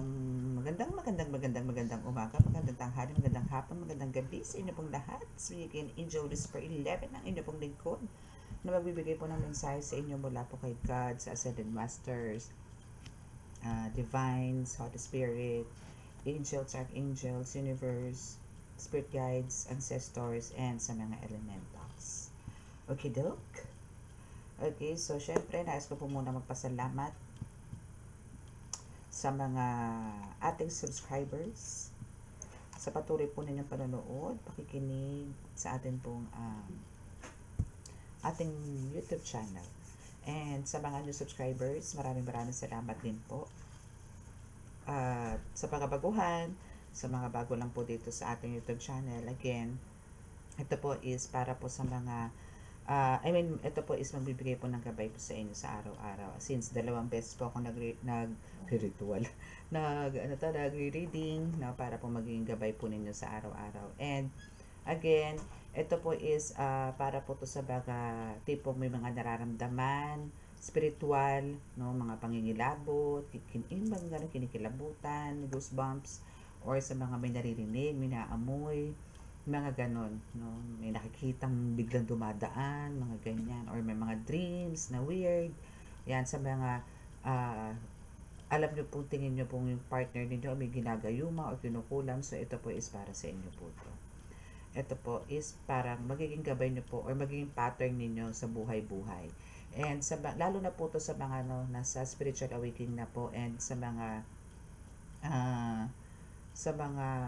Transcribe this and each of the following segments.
magandang umaga, magandang tanghali, magandang hapon, magandang gabi sa inyo pong lahat. Speaking Angel Whisper 11 ang inyo pong lingkod na magbibigay po ng mensahe sa inyo mula po kay God, sa Ascended Masters, Divines, Holy Spirit, Angels, Archangels, Universe, Spirit Guides, Ancestors, and sa mga Elementals. Okay, Doc? Okay, so syempre, nais ko po muna magpasalamat sa mga ating subscribers sa patuloy po ninyong panonood, pakikinig sa ating pong ating YouTube channel. And sa mga new subscribers, maraming salamat din po. Sa pagkabaguhan, sa mga bago lang po dito sa ating YouTube channel, again, ito po is para po sa mga ito po is magbibigay po ng gabay po sa inyo sa araw-araw. Since 2 beses po ako nag-ritual, nagre-reading, na para po maging gabay po ninyo sa araw-araw. And again, ito po is para po to sa mga tipong may mga nararamdaman, spiritual, no, mga pangingilabot, kinikilabutan, goosebumps, or sa mga may naririnig, may naamoy, mga ganon, no? May nakikitang biglang dumadaan, mga ganyan, or may mga dreams na weird. Yan, sa mga alam nyo po, tingin nyo pong yung partner ninyo may ginagayuma o kinukulam, so ito po is para sa inyo po to. Ito po is parang magiging gabay nyo po or magiging pattern ninyo sa buhay-buhay. And lalo na po to sa mga nasa spiritual awakening na po, and sa mga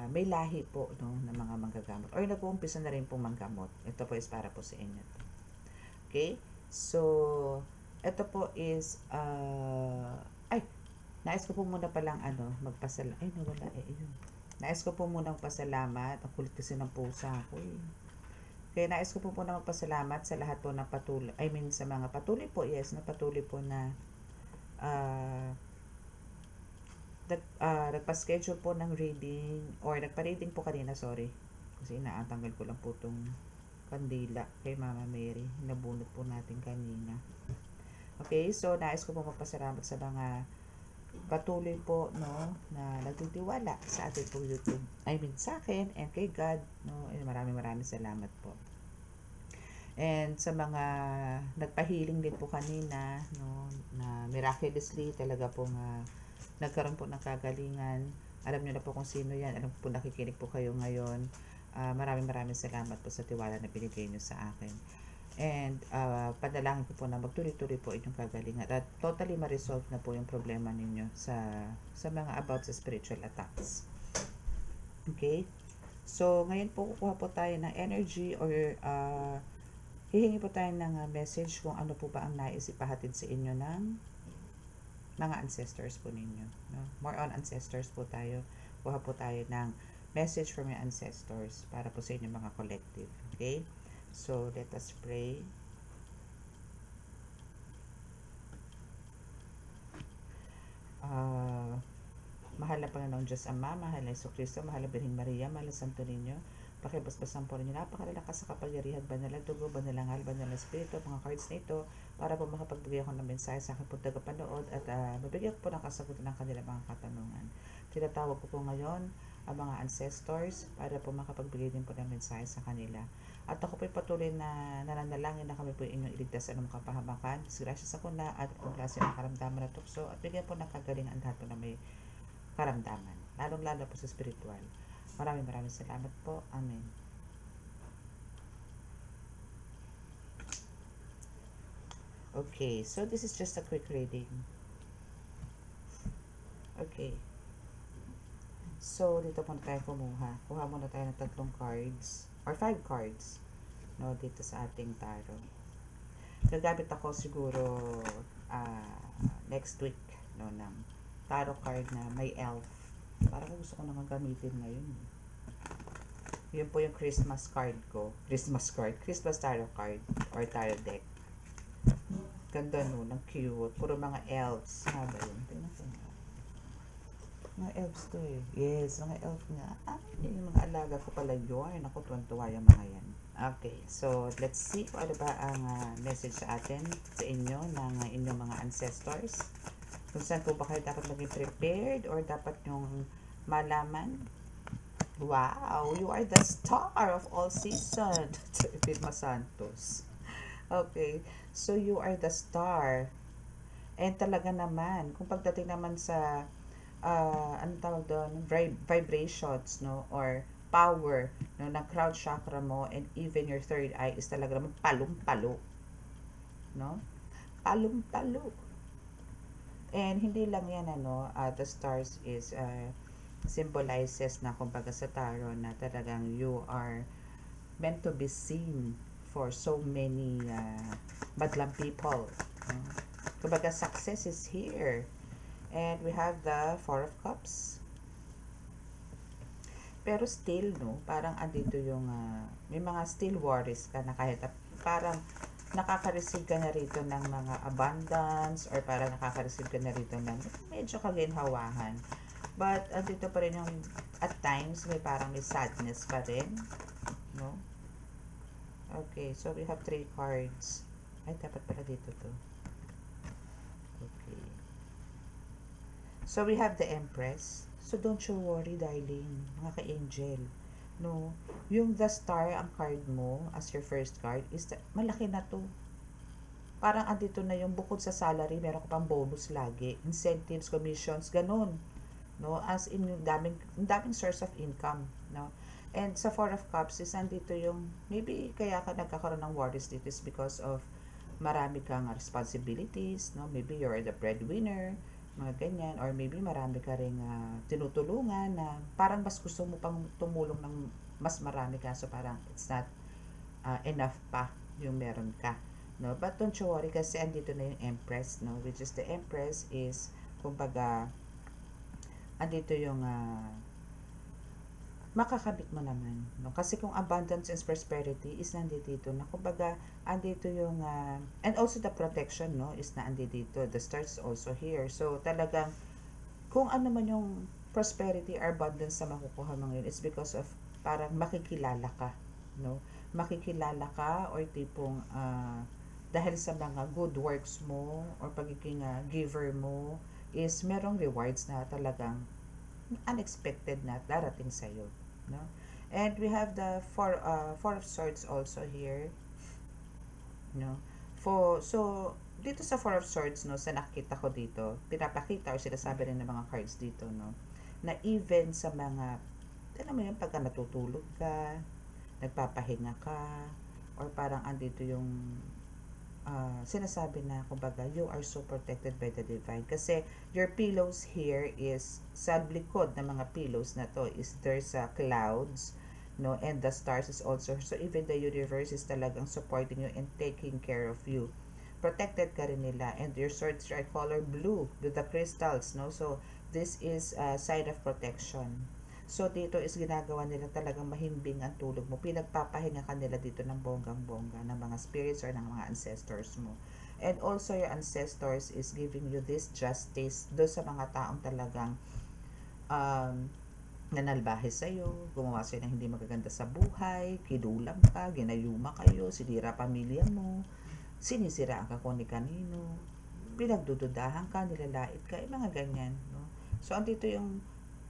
may lahi po, no, na mga manggagamot or nag-uumpisa na rin pong manggamot. Ito po is para po sa inyo. Okay? So, ito po is nais ko po muna palang magpasalamat. Ay, nawala yun. Nais ko po muna magpasalamat. Ang kulit kasi ng pusa ko eh. Kaya nais ko po muna magpasalamat sa lahat po ng patuloy. Sa mga patuloy po, yes, na patuloy po na nagpa-schedule po ng reading or nagpa-reading po kanina, sorry. Kasi inaatanggal ko lang po itong kandila kay Mama Mary. Nabunot po natin kanina. Okay, so nais ko po magpasalamat sa mga patuloy po, no, na nagtitiwala sa ating po YouTube. Sa akin and kay God, no, maraming salamat po. And sa mga nagpa-healing din po kanina, no, na miraculously talaga pong nagkaroon po ng kagalingan. Alam niyo na po kung sino yan. Alam po nakikinig po kayo ngayon. Maraming salamat po sa tiwala na binigay niyo sa akin. And padalangin ko po na magtuloy-tuloy po inyong kagalingan at totally ma-resolve na po yung problema ninyo sa mga about sa spiritual attacks. Okay? So, ngayon po kukuha po tayo ng energy or hihingi po tayo ng message kung ano po ba ang nais ipahatid sa inyo ng mga ancestors po ninyo. No? More on ancestors po tayo. Kuha po tayo ng message from your ancestors para po sa inyo mga collective. Okay? So, let us pray. Mahal na Panginoong Diyos Ama, mahal na Iso Kristo, mahal na Birheng Maria, mahal na Santo Niño, pakibasbasan po rin yung napakalalakas sa kapagyarihan, banal na dugo, banal na ngal, banal na spirito, mga cards na ito, para po makapagbigay ako ng mensahe sa aking po tagapanood at mabigyan ko po ng kasagutan ng kanilang mga katanungan. Tinatawag ko po ngayon ang mga ancestors para po makapagbigay din po ng mensahe sa kanila. At ako po patuloy na nananalangin na kami po inyong iligtas sa anong kapahamakan, disgrasya sa kuna at kung klase ng karamdaman na tukso at bigyan po ng kagalingan ang lahat po na may karamdaman, lalong-lalo po sa spiritual. Maraming salamat po. Amen. Okay, so this is just a quick reading. Okay. So, dito muna tayo kumuha. Kuha muna tayo ng 3 cards or 5 cards, no, dito sa ating tarot. Gagamit ako siguro next week, no, ng tarot card na may elf. Parang gusto ko naman gamitin ngayon. Yun po yung Christmas card ko. Christmas tarot card or tarot deck. Ganda nun, ang cute. Puro mga elves. Ba yun? Tingnan ko nga. Mga elves to eh. Yes, mga elf nga. Yung mga alaga ko pala yun. Ako, tuwan-tuwa yung mga yan. Okay, so let's see kung ano ba ang message sa atin, sa inyo, ng inyong mga ancestors. Kung saan po ba kayo dapat maging prepared or dapat yung malaman. Wow, you are the star of all season. Vilma Santos. Okay, so you are the star. And talaga naman, kung pagdating naman sa anong tawag doon, vibrations, no, or power, no, ng crown chakra mo and even your third eye is talaga naman palong-palo, no? Palong-palo. And hindi lang yan, ano, the stars is symbolizes na kumbaga sa tarot na talagang you are meant to be seen for so many madlang people. Kumbaga success is here. And we have the Four of Cups. Pero still, no, parang andito yung, may mga still worries ka na kahit parang nakaka-receive ka na rito ng mga abundance or parang nakaka-receive ka na rito ng medyo kaginhawahan. But andito pa rin yung, at times, may parang may sadness pa rin, no? Okay, so we have 3 cards. Ay, dapat pala dito to. Okay. So we have the Empress. So don't you worry, darling, mga ka-angel. No, yung the star, ang card mo as your first card is malaki na to. Parang andito na yung bukod sa salary, meron ka pang bonus lagi, incentives, commissions, ganun. No, as in yung daming source of income, no. And sa Four of Cups is andito yung maybe kaya ka nagkakaroon ng worries dito is because of marami kang responsibilities, no. Maybe you're the breadwinner, mga ganyan, or maybe marami ka ring tinutulungan na parang mas gusto mo pang tumulong ng mas marami kaso parang it's not enough pa yung meron ka, no. But don't you worry kasi andito na yung Empress, no, which is the Empress is kumbaga andito yung makakamit mo naman, no? Kasi kung abundance and prosperity is nandito na kumbaga andito yung and also the protection, no, is na andito, the stars also here. So talagang kung ano man yung prosperity or abundance na makukuha mo ngayon, it's because of parang makikilala ka, no, makikilala ka or tipong dahil sa mga good works mo or pagiging giver mo is merong rewards na talagang unexpected na darating sa'yo, no? And we have the four of swords also here, no? So dito sa Four of Swords, no, sa nakita ko dito, pinapakita or sinasabi rin ng mga cards dito, no, na even sa mga, alam mo yun, pagka natutulog ka, nagpapahinga ka, or parang andito yung sinasabi na kumbaga you are so protected by the divine kasi your pillows here is sa likod ng mga pillows na to is there's clouds, no, and the stars is also, so even the universe is talagang supporting you and taking care of you, protected ka rin nila. And your swords are color blue with the crystals, no, so this is a sign of protection. So dito is ginagawa nila talagang mahimbing ang tulog mo. Pinagpapahinga ka nila dito ng bonggang-bongga ng mga spirits or ng mga ancestors mo. And also your ancestors is giving you this justice do sa mga taong talagang nanalbahe sa'yo, gumawa sa'yo ng hindi magaganda sa buhay, kidulam ka, ginayuma kayo, sinira pamilya mo, sinisiraan ka kung ni kanino, pinagdududahan ka, nilalait ka, mga ganyan, no? So andito yung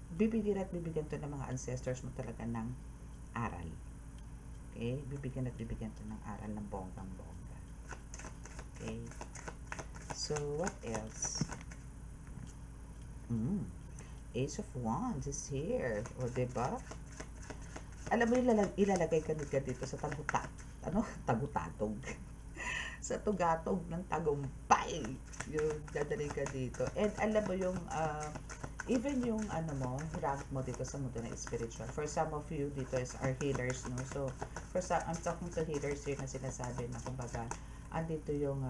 bibigyan to ng mga ancestors mo talaga ng aral. Okay? Bibigyan to ng aral ng bonggang-bongga. Okay? So, what else? Ace of Wands is here. O, diba? Alam mo, ilalagay ka dito sa tagutatog. Sa tugatog ng tagumpay. Yung dadali ka dito. And alam mo yung even yung rank mo dito sa mundo na spiritual. For some of you dito is our healers, no? So, for some, I'm talking to healers here na sinasabi na kumbaga, andito yung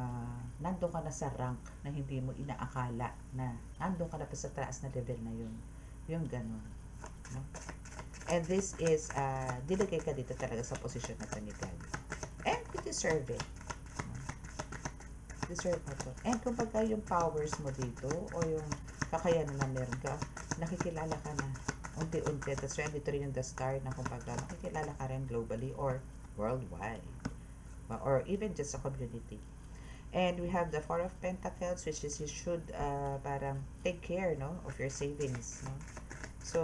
nandun ka na sa rank na hindi mo inaakala na nandun ka na pa sa taas na level na yun. Yung ganun, no? And this is, dilagay ka dito talaga sa posisyon na to ni God. And you deserve it. Deserve mo to. And kumbaga yung powers mo dito o yung kakayanan na meron ka, nakikilala ka na unti-unti. That's why dito rin yung the star na kumbaga nakikilala ka rin globally or worldwide. Or even just sa community. And we have the Four of Pentacles, which is you should parang take care, no, of your savings, no? So,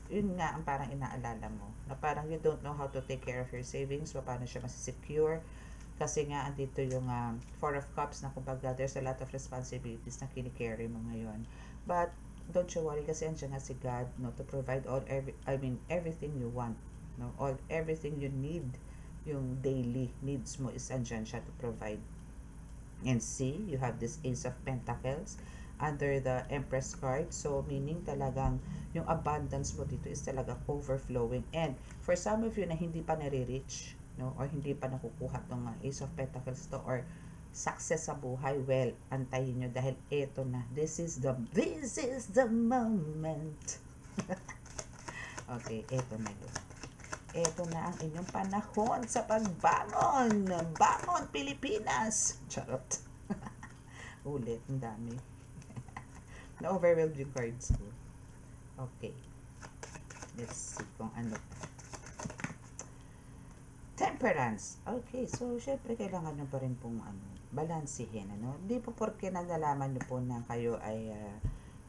yun nga ang parang inaalala mo, na parang you don't know how to take care of your savings, paano siya masisecure, kasi nga andito yung Four of Cups na kumbaga there's a lot of responsibilities na kinikarry mo ngayon. But, don't you worry kasi andyan nga si God, no, to provide everything you want, no, everything you need, yung daily needs mo is andyan siya to provide. And see, you have this Ace of Pentacles under the Empress card. So, meaning talagang yung abundance mo dito is talaga overflowing. And for some of you na hindi pa nare-reach, no, or hindi pa nakukuha ng Ace of Pentacles to, or success sa buhay, well, antayin nyo dahil eto na. This is the moment. Okay, eto na yun. Eto na ang inyong panahon sa pagbangon. Bangon, Pilipinas! Charot. Ulit, ang dami. Na-overwhelmed yung cards ko. Okay. Let's see kung ano. Temperance. Okay, so syempre kailangan nyo pa rin pong balansihin. Hindi po porke nalalaman nyo po na kayo ay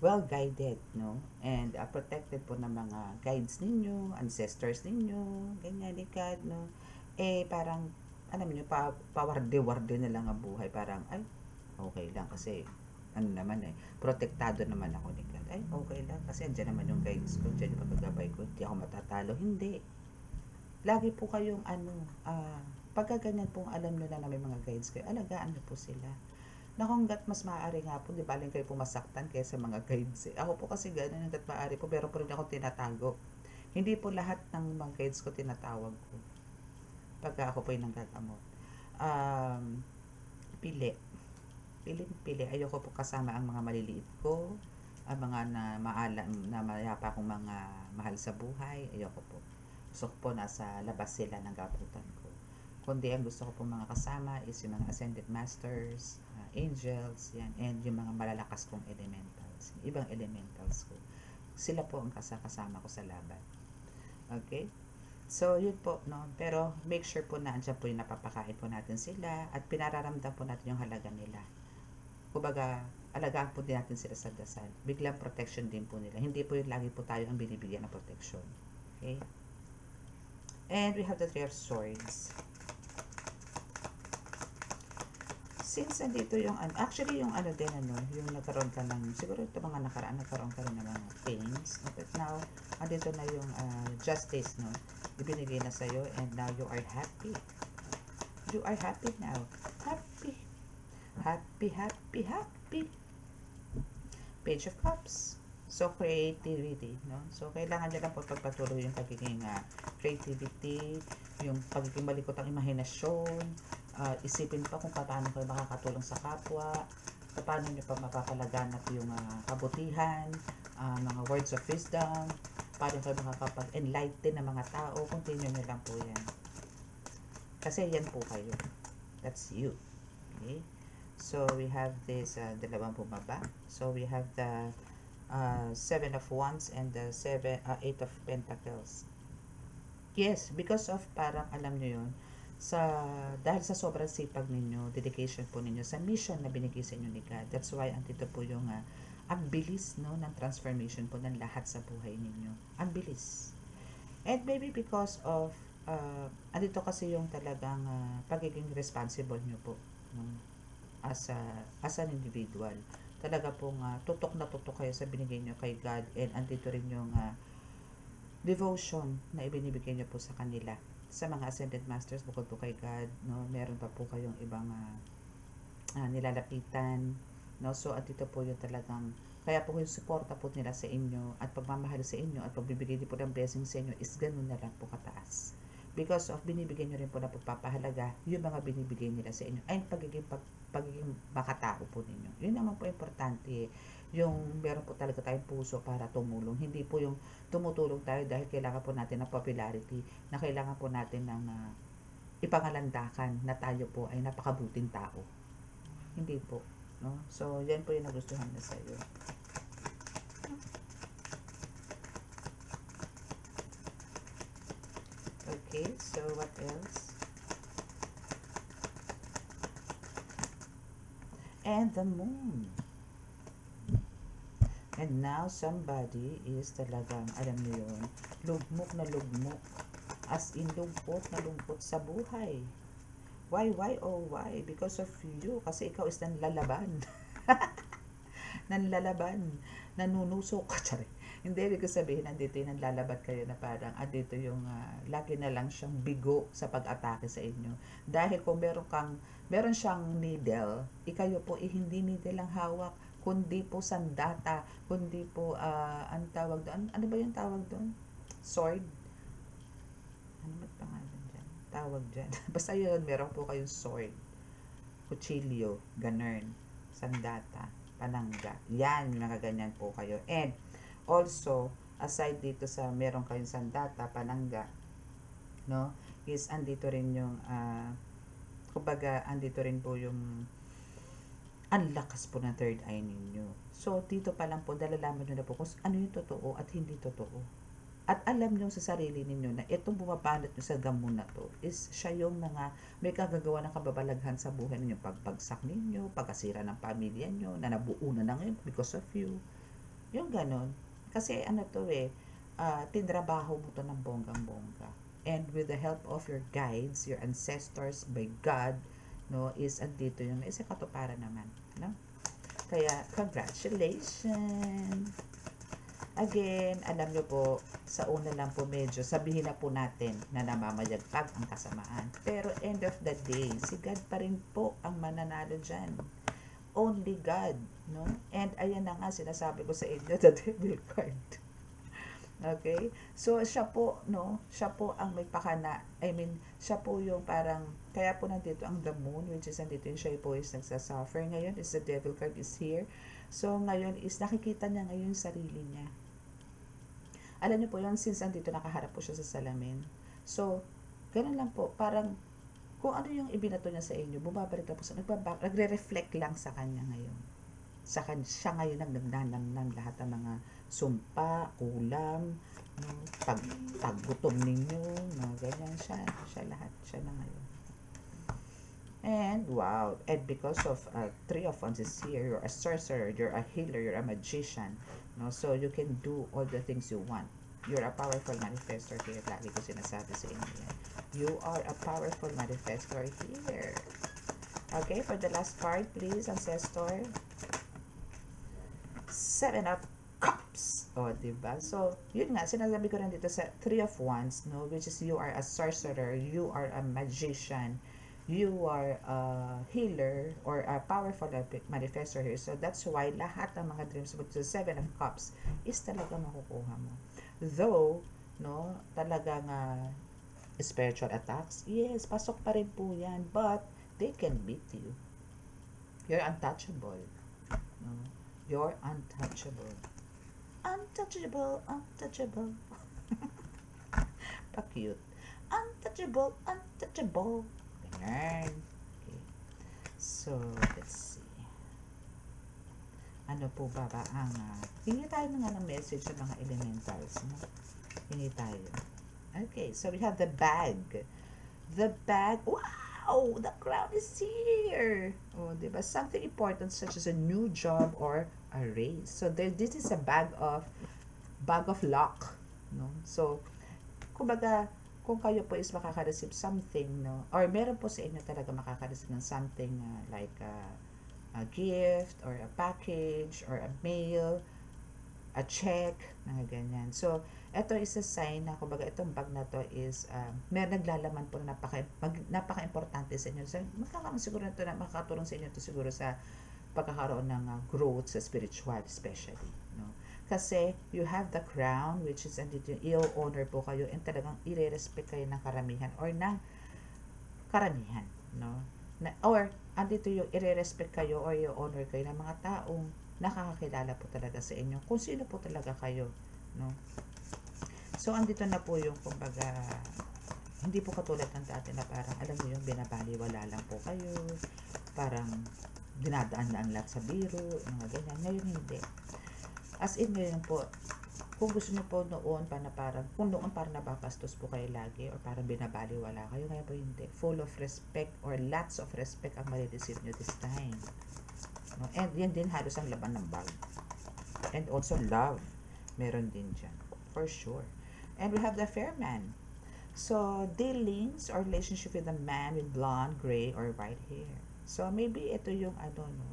well-guided, no? And protected po ng mga guides ninyo, ancestors ninyo, ganyan, likad, no? Parang, alam niyo, pawarde-warde na lang ang buhay. Parang, ay, okay lang kasi, protektado naman ako ni God. Ay, okay lang kasi andyan naman yung guides ko, andyan yung pagkagabay ko, hindi ako matatalo. Hindi. Lagi po kayong, pagka ganyan pong alam nyo na may mga guides kayo, alagaan nyo po sila. Na hanggat mas maaari nga po, di baling kayo pumasaktan kaysa mga guides. Ako po kasi gano'n, hanggat maaari po, pero po rin ako tinatago. Hindi po lahat ng mga guides ko tinatawag ko. Pagka ako po yung nanggagamot. Pili. Pili. Ayoko po kasama ang mga maliliit ko, ang mga na mayapa akong mga mahal sa buhay. Ayoko po. Gusto ko po nasa labas sila ng gabutan ko. Kundi ang gusto ko po mga kasama is yung mga ascended masters, angels, yan, and yung mga malalakas kong elementals, ibang elementals ko. Sila po ang kasama ko sa laban. Okay? So, yun po, no? Pero, make sure po na andyan po yung napapakain po natin sila at pinararamdam po natin yung halaga nila. Kumbaga, alagaan po din natin sila sa dasal. Biglang protection din po nila. Hindi po yung lagi po tayo ang binibigyan ng protection. Okay? And we have the Three of Swords. Since nandito yung, actually yung din, yung nagkaroon ka ng, siguro ito mga nakaraan, nagkaroon ka rin ng mga pains. But now, andito na yung justice, no? Ibinigay na sa'yo, and now you are happy. You are happy now. Happy. Happy, happy, happy. Page of Cups. So, creativity, no? So, kailangan nyo lang po pagpatuloy yung pagiging creativity, yung pagiging malikot ang imahinasyon, isipin pa kung paano kayo makakatulong sa kapwa, paano nyo pa mapapalaganap yung kabutihan, mga words of wisdom, paano kayo makakapag-enlighten ng mga tao, continue nyo lang po yan. Kasi yan po kayo. That's you. Okay? So, we have this, dalawang bumaba. So, we have the Seven of Wands and the Eight of Pentacles. Yes, because of parang alam nyo yun, dahil sa sobrang sipag ninyo, dedication po ninyo sa mission na binigay sa inyo ni God. That's why andito po yung ang bilis, no, ng transformation po ng lahat sa buhay ninyo. Ang bilis. And maybe because of andito kasi yung talagang pagiging responsible nyo po, no, as an individual. Talaga pong tutok na tutok kayo sa binigay nyo kay God, and andito rin yung devotion na ibinibigay nyo po sa kanila. Sa mga ascended masters, bukod po kay God, no, meron pa po kayong ibang nilalapitan, no? So, andito po yung talagang, kaya po yung suporta po nila sa inyo at pagmamahal sa inyo at pagbibigay din po ng blessing sa inyo is ganun na lang po kataas. Because of binibigay nyo rin po na pagpapahalaga yung mga binibigay nila sa inyo ay pagiging makatao po ninyo. Yun naman po importante, yung meron po talaga tayong puso para tumulong. Hindi po yung tumutulong tayo dahil kailangan po natin ng popularity, na kailangan po natin ng ipangalandakan na tayo po ay napakabuting tao. Hindi po, no? So, yan po yung nagustuhan na sa iyo. Okay, so what else? and the moon. And now, somebody is talagang, alam mo yun, lugmok na lugmok. As in, lungkot na lungkot sa buhay. Why, oh, why? Because of you. Kasi ikaw is nanlalaban. Nanlalaban. Nanunusok. Sorry. Hindi, ibig sabihin, nandito yung nanlalaban kayo na parang, andito yung, lagi na lang siyang bigo sa pag-atake sa inyo. Dahil kung meron siyang needle, ikayo po, hindi needle ang hawak, kundi po sandata, kundi po, ang tawag doon, ano ba yung tawag doon? Sword? Ano ba pangalan dyan? Tawag dyan. Basta yun, meron po kayong sword, kutsilyo, ganern, sandata, panangga. Yan, mga ganyan po kayo. And, also, aside dito sa meron kayong sandata, panangga, no, is andito rin yung, kumbaga, andito rin po yung ang lakas po ng third eye ninyo. So, dito pa lang po, dalalaman nyo na po kung ano yung totoo at hindi totoo. At alam nyo sa sarili ninyo na itong bumabanat nyo sa gamon na to is siya yung mga may kagagawa ng kababalaghan sa buhay ninyo. Pagbagsak ninyo, pagkasira ng pamilya nyo, na nabuo na ngayon because of you. Yung ganon. Kasi ano to tinrabaho mo to ng bonggang-bongga. And with the help of your guides, your ancestors, by God, no, is andito yung isa katuparan naman, no? Kaya, congratulations! Again, alam nyo po, sa una lang po medyo, sabihin na po natin na namamayagpag ang kasamaan. Pero end of the day, si God pa rin po ang mananalo dyan. Only God, no? And ayan na nga, sinasabi ko sa inyo, the devil card. Okay? So, siya po, no? Siya po ang may pakana. I mean, siya po yung parang, kaya po nandito ang the moon, which is nandito yung siya po is nagsasuffer. Ngayon is the devil card is here. So, ngayon is nakikita niya ngayon yung sarili niya. Alam niyo po yun, since nandito nakaharap po siya sa salamin. So, ganun lang po, parang, kung ano yung ibinato niya sa inyo, bumabalik na po sa, nagre-reflect lang sa kanya ngayon. Siya ngayon ang nagnanamnan lahat ng mga sumpa, kulam, paggutom ninyo, ganyan siya lahat, siya na ngayon. And wow, and because of Three of Wands is here, you're a sorcerer, you're a healer, you're a magician, no? So you can do all the things you want. You're a powerful manifestor here. Lagi ko sinasabi sa inyo yan. You are a powerful manifestor here. Okay, for the last card, please, Ancestor. Seven of Cups. O, diba? So, yun nga, sinasabi ko rin dito sa Three of Wands, no? Which is you are a sorcerer, you are a magician, you are a healer, or a powerful manifestor here. So, that's why lahat ng mga dreams with the Seven of Cups is talaga makukuha mo. Though, no, talagang spiritual attacks, yes, pasok pa rin po yan, but they can beat you. You're untouchable. No? You're untouchable. Untouchable, untouchable. Pa-cute. Untouchable, untouchable. Ganyan. Okay. So, let's see. Ano po ba ang hingi tayo ng message sa mga elementals, no? Hingi tayo. Okay, so we have the bag. The bag, wow! The crown is here! Oh, diba? Something important such as a new job or a raise. So, this is a bag of luck, no? So, kumbaga, kung kayo po is makaka-receive something, no? Or meron po sa inyo talaga makaka-receive ng something like a gift, or a package, or a mail, a check, mga ganyan. So, ito is a sign na, kumbaga, itong bag na to is, may naglalaman po na napaka-importante sa inyo. So, makakaroon siguro ito na makakatulong sa inyo ito siguro sa pagkakaroon ng growth sa spiritual, especially, no? Kasi, you have the crown, which is, andito yung i-honor po kayo, and talagang i-respect kayo ng karamihan, or ng karamihan, no? Or, andito yung i-respect kayo, or i-honor kayo ng mga taong nakakakilala po talaga sa inyo, kung sino po talaga kayo, no? So, andito na po yung, kumbaga, hindi po katulad ng dati na parang, alam mo yung binabaliwala lang po kayo, parang dinadaan na ang lahat sa biro, mga ganyan. Ngayon hindi. As in, ngayon po, kung gusto nyo po noon, kung noon parang nabapastos po kayo lagi, or parang binabaliwala kayo, ngayon po hindi. Full of respect, or lots of respect ang marireceive nyo this time. No? And yan din halos ang laban ng bag. And also love. Meron din dyan. For sure. And we have the fair man. So, dealings or relationship with a man with blonde, gray, or white hair. So, maybe ito yung ano, no?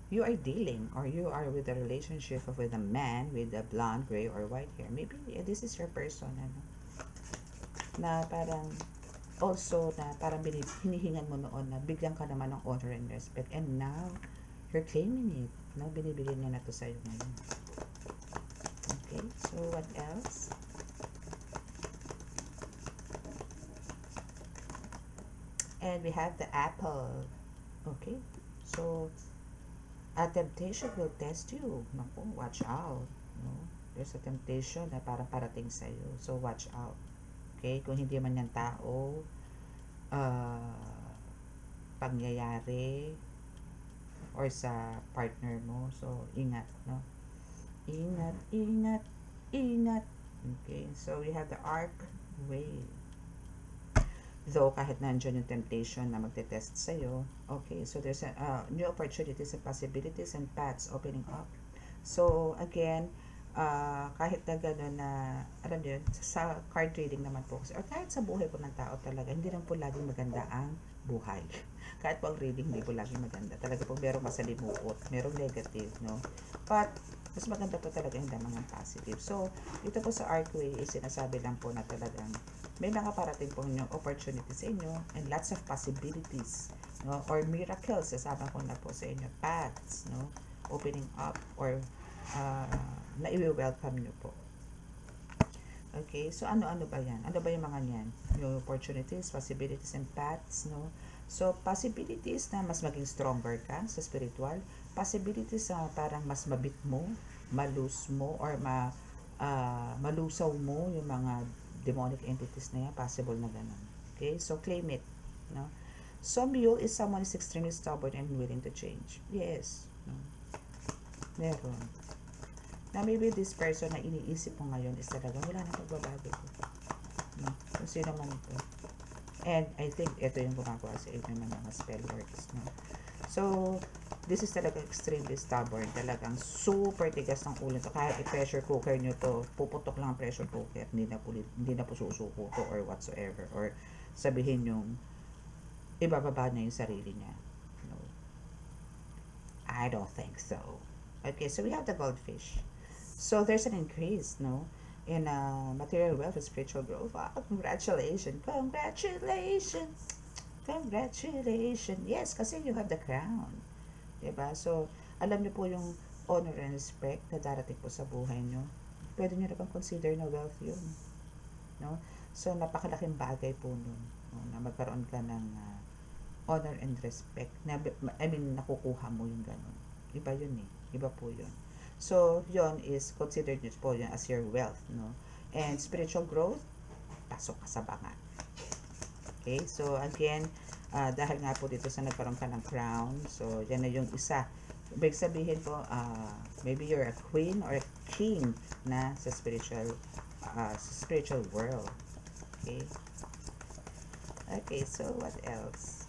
You are dealing or you are with a relationship with a man with a blonde, gray, or white hair. Maybe this is your person, ano? Na parang also na parang hinihingan mo noon na bigyan ka naman ng honor and respect. And now, you're claiming it. No? Binibigyan niya na to sa'yo ngayon. Okay, so what else? And we have the apple. Okay, so a temptation will test you. Naku, watch out. No? There's a temptation na parang parating sa'yo. So watch out. Okay, kung hindi man yung tao, pangyayari, or sa partner mo. So, ingat, no? Ingat, ingat, ingat. Okay, so we have the arc way. Though, kahit nandiyan yung temptation na magte-test sa'yo, okay, so there's new opportunities and possibilities and paths opening up. So, again, kahit na gano'n na, alam niyo, sa card reading naman po, or kahit sa buhay po ng tao talaga, hindi lang po laging maganda ang buhay. Kahit po ang reading, hindi po laging maganda. Talaga po merong masalimuot, merong negative, no? But, mas maganda po talaga yung damang positive. So, dito po sa Arcway, sinasabi lang po na talagang may mga parating po yung opportunity sa inyo and lots of possibilities, no? Or miracles, sasama ko na po sa inyo, paths, no? Opening up or na i-welcome nyo po. Okay, so ano-ano ba yan? Ano ba yung mga yan? Yung opportunities, possibilities, and paths, no? So, possibilities na mas maging stronger ka sa spiritual. Possibilities na parang mas mabit mo, malus mo, or malusaw mo yung mga demonic entities na yan. Possible na ganun. Okay, so claim it, no? So, mule is someone is extremely stubborn and willing to change. Yes, no? Meron. Na maybe this person na iniisip mo ngayon is talaga wala na pagbabago ko. No? Kung sino man ito. And I think ito yung gumagawa sa inyo ng mga spell works. No? So, this is talaga extremely stubborn. Talagang super tigas ng ulo to. Kahit i-pressure cooker nyo to, puputok lang ang pressure cooker. Hindi na po susuko to or whatsoever. Or sabihin yung ibababa niya yung sarili niya. No? I don't think so. Okay, so we have the goldfish. So there's an increase, no, in material wealth and spiritual growth. Wow, congratulations, congratulations, congratulations. Yes, kasi you have the crown, diba? So alam niyo po yung honor and respect na darating po sa buhay niyo. Pwede niyo na bang consider na wealth yun, no? So napakalaking bagay po nun, no, na magkaroon ka ng honor and respect. Na, I mean, nakukuha mo yung ganun. Iba yun eh. Iba po yun. So, yon is considered nyo po yun as your wealth, no? And spiritual growth, pasok ka sa bangat. Okay? So, again, dahil nga po dito sa nagkaroon ka ng crown, so, yan na yung isa. Ibig sabihin po, maybe you're a queen or a king na sa spiritual world. Okay? Okay, so what else?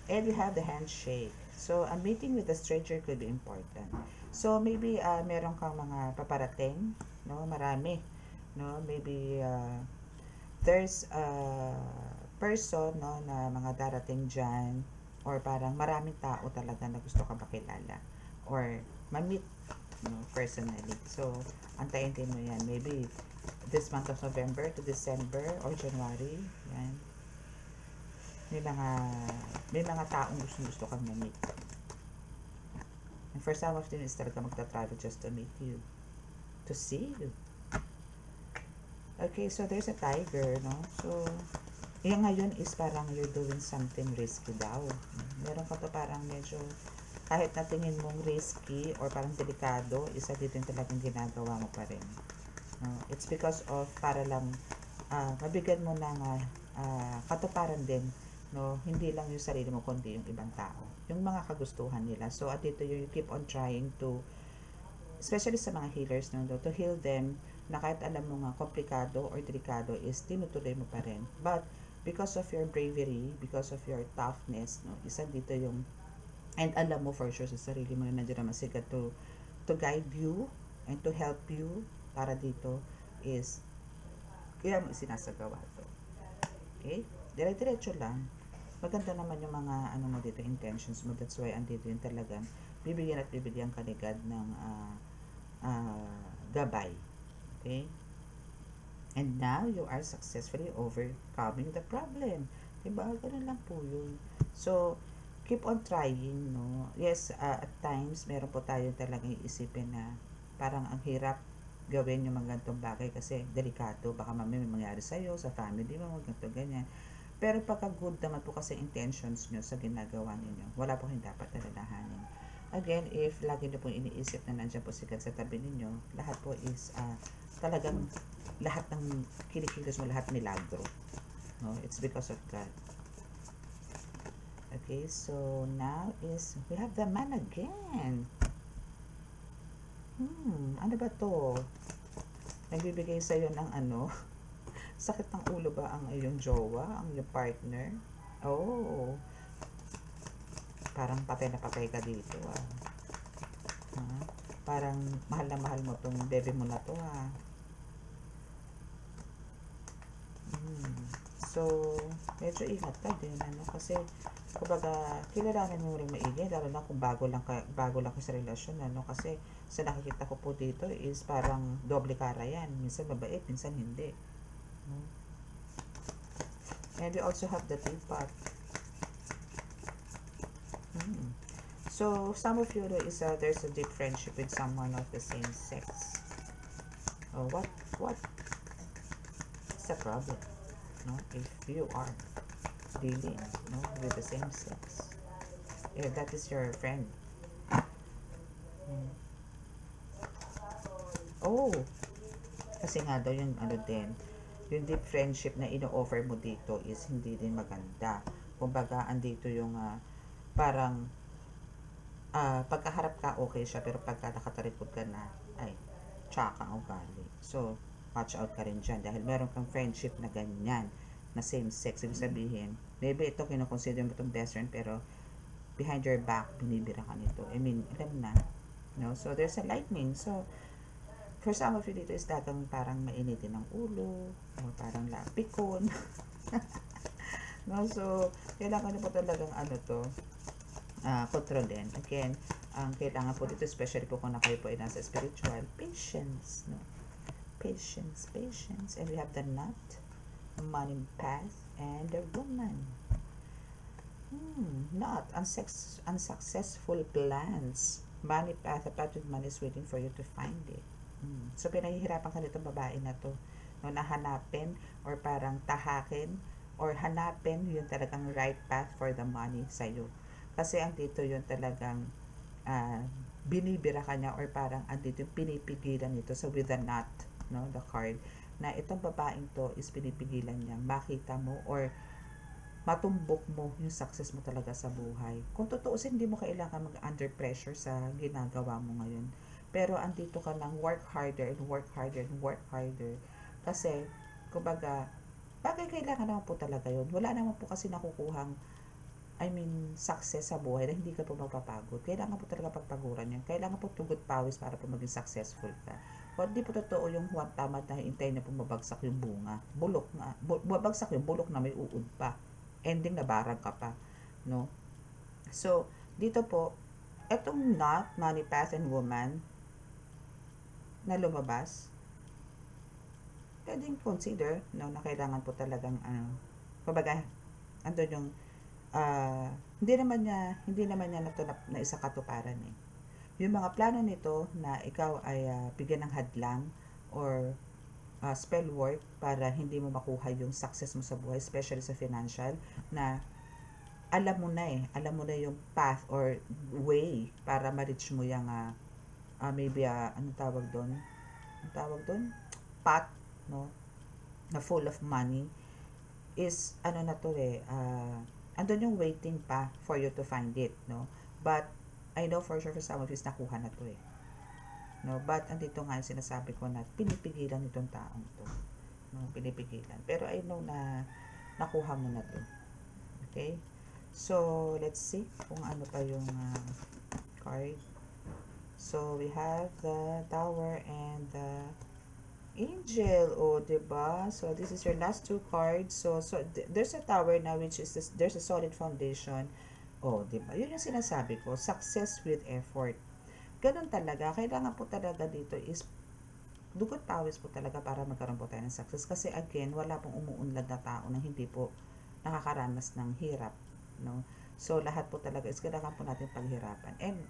And we have the handshake. So, a meeting with a stranger could be important. So, maybe meron kang mga paparating, no? Marami, no? Maybe there's a person, no, na mga darating dyan, or parang maraming tao talaga na gusto ka makilala or ma-meet, no, personally. So, antayin din mo yan. Maybe this month of November to December or January. Yan. May mga taong gusto kang ma-meet. And for some of them is talaga magta-travel just to meet you. To see you. Okay, so there's a tiger, no? So, yung ngayon is parang you're doing something risky daw. Meron ka to parang medyo, kahit na tingin mong risky or parang delikado, isa dito yung talagang ginagawa mo pa rin. No? It's because of para lang mabigyan mo ng katuparan din, no? Hindi lang yung sarili mo kundi yung ibang tao, yung mga kagustuhan nila. So at dito you keep on trying to, especially sa mga healers, no, to heal them, na kahit alam mo nga komplikado or delikado is tinutuloy mo pa rin. But because of your bravery, because of your toughness, no, isa dito yung, and alam mo for sure sa sarili mo na nandiyan naman siya to guide you and to help you para dito is kaya mo sinasagawa to. Okay? Dire-diretso lang. Maganda naman yung mga ano mo dito, intentions mo. That's why andito yung talagang bibigyan at bibigyan ka ni God ng gabay. Okay? And now, you are successfully overcoming the problem. Diba? Ganun lang po yun. So, keep on trying, no? Yes, at times, meron po tayo talagang iisipin na parang ang hirap gawin yung mga ganitong bagay kasi delikado. Baka mamaya may mangyari sa'yo, sa family mo, ganito, ganyan. Pero pagka good naman po kasi intentions nyo sa ginagawa ninyo, wala po hindi dapat alalahanin. Again, if lagi nyo pong iniisip na nandiyan po sikat sa tabi ninyo, lahat po is talagang lahat ng kinikilos mo, lahat milagro. No? It's because of God. Okay, so now is, we have the man again. Ano ba to? Nagbibigay sa'yo ng ano? Sakit ng ulo ba ang iyong jowa, ang iyong partner? Oh, parang patay na patay ka dito parang mahal na mahal mo tong bebe mo na to So, medyo ingat ka din, ano, kasi, kumbaga, kilalanin mo rin maigi, lalo na kung bago lang ka sa relasyon, ano, kasi, sa nakikita ko po dito is parang doble kara yan. Minsan mabait, minsan hindi. No? And we also have the teapot. So, some of you is there's a deep friendship with someone of the same sex. Oh, what's the problem? No, if you are dealing, no, with the same sex, if that is your friend. Oh, kasi nga daw yung ano din, yung deep friendship na ino-offer mo dito is hindi din maganda. Kumbaga, andito yung parang pagkaharap ka okay siya, pero pagka nakatalikod ka na, ay, tsaka ang ugali. So, watch out ka rin dyan dahil meron kang friendship na ganyan, na same sex. Ibig sabihin, maybe ito kinoconsider mo itong best friend, pero behind your back, binibira ka nito. I mean, alam na. No? So, there's a lightning. So, for some of you dito is dagang parang mainitin ng ulo, o parang lapikon. No? So, kailangan nyo po talagang ano to, kontrolin. Again, ang kailangan po dito, especially po kung na kayo po ay nasa spiritual, patience. No? Patience. And we have the nut, money path, and the woman. Not unsuccessful plans. Money path, a path with money is waiting for you to find it. So, pinahihirapan ka nitong babae na to. No, nahanapin or parang tahakin or hanapin yung talagang right path for the money sa'yo. Kasi ang dito yung talagang binibira ka niya or parang andito yung pinipigilan nito. So, with the nut, no, the card, na itong babaeng to is pinipigilan niya makita mo or matumbok mo yung success mo talaga sa buhay. Kung tutuusin, hindi mo kailangan mag-under pressure sa ginagawa mo ngayon. Pero andito ka ng work harder and work harder and work harder. Kasi, kumbaga, bagay kailangan naman po talaga yun. Wala naman po kasi nakukuhang success sa buhay na hindi ka po magpapagod. Kailangan po talaga pagpaguran yan. Kailangan po tugot pawis para po maging successful ka. Kung hindi po totoo yung huwag tamad na hintay na po mabagsak yung bunga. Bulok nga. Mabagsak yung bulok na may uod pa. Ending na barang ka pa. No? So, dito po, etong nut, money path, and woman na lumabas, pwedeng consider, no, na kailangan po talagang, kumbaga, andun yung, hindi naman niya na isa katuparan eh. Yung mga plano nito na ikaw ay bigyan ng hadlang or spell work para hindi mo makuha yung success mo sa buhay, especially sa financial, na alam mo na yung path or way para ma-reach mo yung maybe anong tawag doon? Path, no? Na full of money is ano na to andun yung waiting pa for you to find it, no? But I know for sure for some of you nakuha na to no? But andito nga yung sinasabi ko na pinipigilan itong taong to, no? Pinipigilan. Pero I know na nakuha mo na to. Okay? So, let's see kung ano pa yung card. So, we have the Tower and the Angel. O, diba? So, this is your last two cards. So there's a Tower now, which is this, there's a solid foundation. O, diba? Yun yung sinasabi ko. Success with effort. Ganun talaga. Kailangan po talaga dito is dugot pawis po talaga para magkaroon po tayo ng success. Kasi again, wala pong umuunlad na tao na hindi po nakakaranas ng hirap. No? So, lahat po talaga is kailangan po natin paghirapan. And,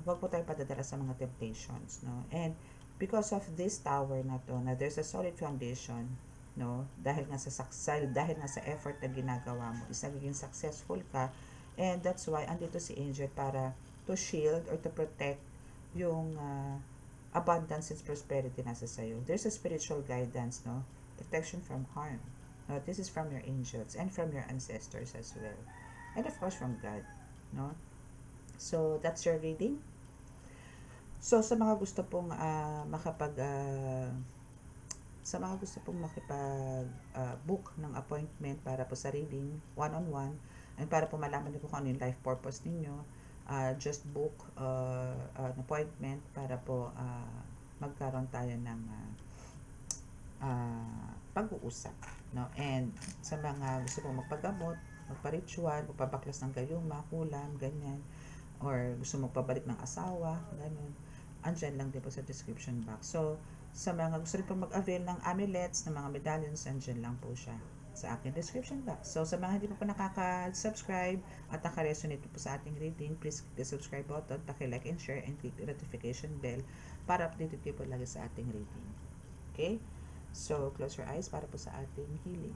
wag po tayo padadala sa mga temptations. No? And, because of this tower na to, na there's a solid foundation, no? Dahil nga sa success, dahil nga sa effort na ginagawa mo, is nagiging successful ka. And that's why, andito si Angel para to shield or to protect yung abundance and prosperity nasa sayo. There's a spiritual guidance, no? Protection from harm. No? This is from your angels and from your ancestors as well. And of course, from God, no? So, that's your reading. So, sa mga gusto pong book ng appointment para po sa reading, one-on-one, and para po malaman niyo kung ano yung life purpose ninyo, just book an appointment para po magkaroon tayo ng pag-uusap, no? And sa mga gusto pong magpagamot, magpa-ritual, magpabaklas ng gayuma, kulam, ganyan, or gusto magpabalik ng asawa, ganun, andyan lang din po sa description box. So, sa mga gusto rin po mag-avail ng amulets, ng mga medallions, andyan lang po siya sa aking description box. So, sa mga hindi po nakaka-subscribe at naka-resonate po sa ating reading, please click the subscribe button, paki-like and share, and click the notification bell para updated kayo po lagi sa ating reading. Okay? So, close your eyes para po sa ating healing.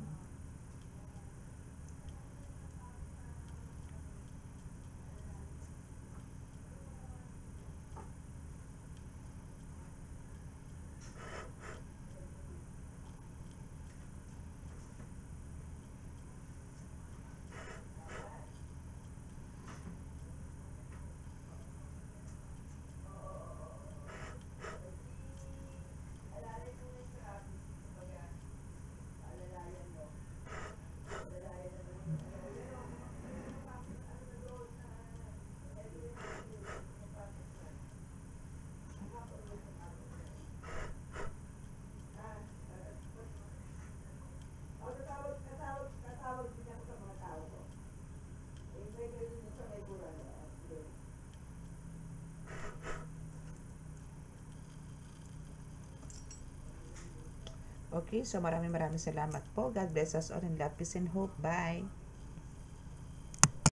Okay, so maraming salamat po. God bless us all in love, peace, and hope. Bye!